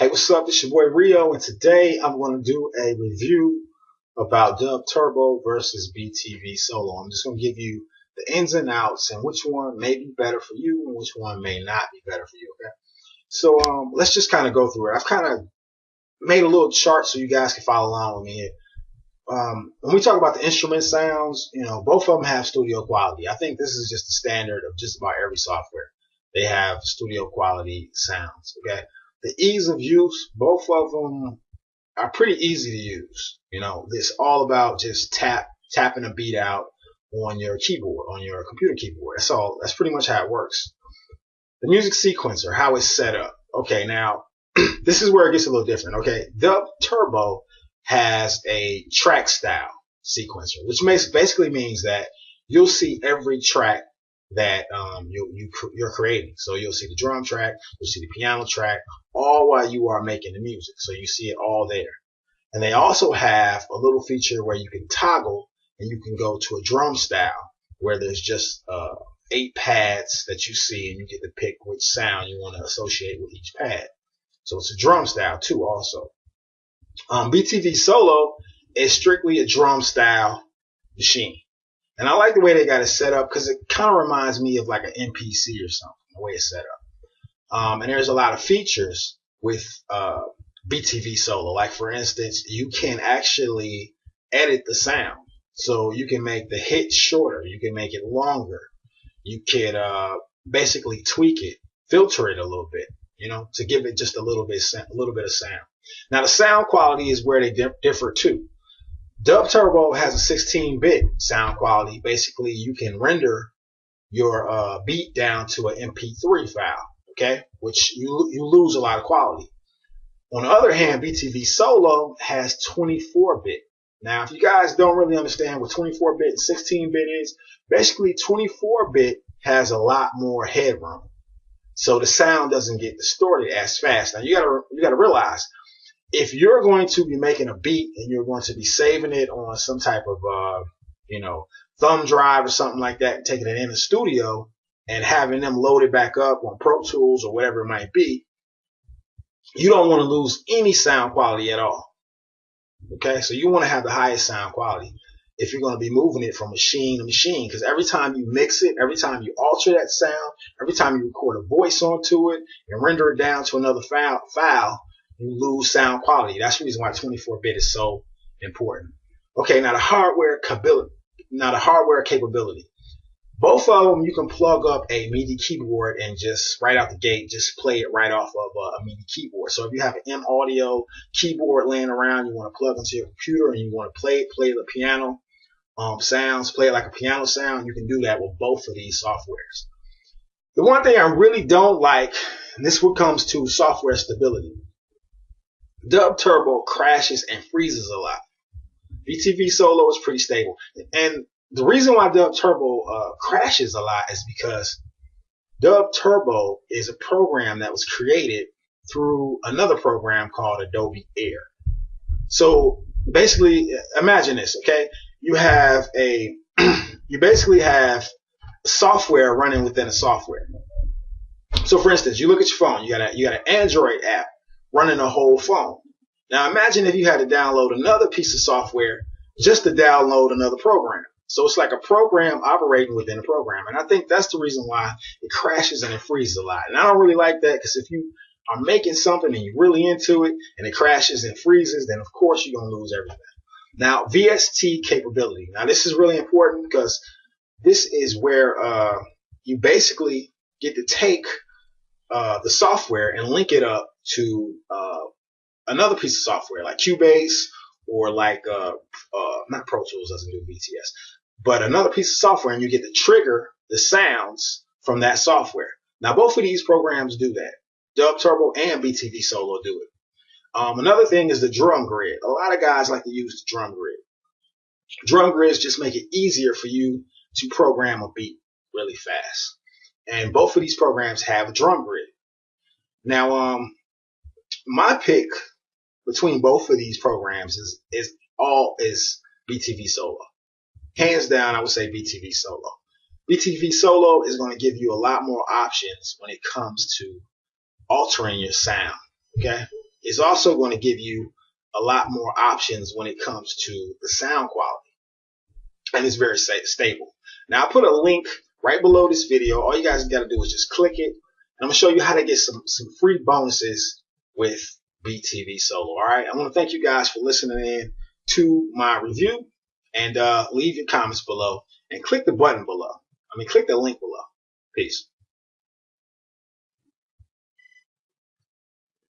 Hey, what's up? It's your boy Rio, and today I'm going to do a review about Dub Turbo versus BTV Solo. I'm just going to give you the ins and outs and which one may be better for you and which one may not be better for you. Okay, so let's just kind of go through it. I've kind of made a little chart so you guys can follow along with me here. When we talk about the instrument sounds, both of them have studio quality. I think this is just the standard of just about every software. They have studio quality sounds. Okay. The ease of use, both of them are pretty easy to use. It's all about just tapping a beat out on your keyboard, on your computer keyboard. That's all. That's pretty much how it works. The music sequencer, how it's set up. Okay, now this is where it gets a little different. Okay, Dub Turbo has a track style sequencer, which basically means that you'll see every track that you're creating. So you'll see the drum track, you'll see the piano track, all while you are making the music. So you see it all there. And they also have a little feature where you can toggle and you can go to a drum style where there's just 8 pads that you see, and you get to pick which sound you want to associate with each pad. So it's a drum style too also. BTV Solo is strictly a drum style machine. And I like the way they got it set up because it kind of reminds me of like an MPC or something, the way it's set up. And there's a lot of features with BTV Solo. Like, for instance, you can actually edit the sound. So you can make the hit shorter. You can make it longer. You could basically tweak it, filter it a little bit, to give it just a little bit of sound. Now, the sound quality is where they differ too. Dub Turbo has a 16-bit sound quality. Basically, you can render your beat down to an MP3 file, okay, which you lose a lot of quality. On the other hand, BTV Solo has 24-bit. Now, if you guys don't really understand what 24-bit and 16-bit is, basically 24-bit has a lot more headroom, so the sound doesn't get distorted as fast. Now, you gotta realize, if you're going to be making a beat and you're going to be saving it on some type of, thumb drive or something like that, and taking it in the studio and having them load it back up on Pro Tools or whatever it might be, you don't want to lose any sound quality at all. Okay, so you want to have the highest sound quality if you're going to be moving it from machine to machine, because every time you mix it, every time you alter that sound, every time you record a voice onto it and render it down to another file, you lose sound quality. That's the reason why 24-bit is so important. Okay, now the hardware capability. Both of them, you can plug up a MIDI keyboard and just right out the gate, just play it right off of a MIDI keyboard. So if you have an M Audio keyboard laying around, you want to plug into your computer and you want to play the piano sounds, play it like a piano sound, you can do that with both of these softwares. The one thing I really don't like, and this what comes to software stability, Dub Turbo crashes and freezes a lot. BTV Solo is pretty stable. And the reason why Dub Turbo crashes a lot is because Dub Turbo is a program that was created through another program called Adobe Air. So basically, imagine this, okay? You basically have software running within a software. So for instance, you look at your phone, you got an Android app running a whole phone. Now imagine if you had to download another piece of software just to download another program. So it's like a program operating within a program. And I think that's the reason why it crashes and it freezes a lot. And I don't really like that, because if you are making something and you're really into it and it crashes and freezes, then of course you're going to lose everything. Now, VST capability. Now this is really important because this is where you basically get to take the software and link it up to another piece of software like Cubase, or like not Pro Tools doesn't do VTS, but another piece of software, and you get to trigger the sounds from that software. Now both of these programs do that. Dub Turbo and BTV Solo do it. Another thing is the drum grid. A lot of guys like to use the drum grid. Drum grids just make it easier for you to program a beat really fast. And both of these programs have a drum grid. Now, my pick between both of these programs is BTV Solo. Hands down, I would say BTV Solo. BTV Solo is going to give you a lot more options when it comes to altering your sound. Okay, It's also going to give you a lot more options when it comes to the sound quality. And it's very stable. Now, I put a link right below this video. All you guys got to do is just click it. And I'm going to show you how to get some free bonuses with BTV Solo. All right. I want to thank you guys for listening in to my review, and leave your comments below and click the button below. Click the link below. Peace.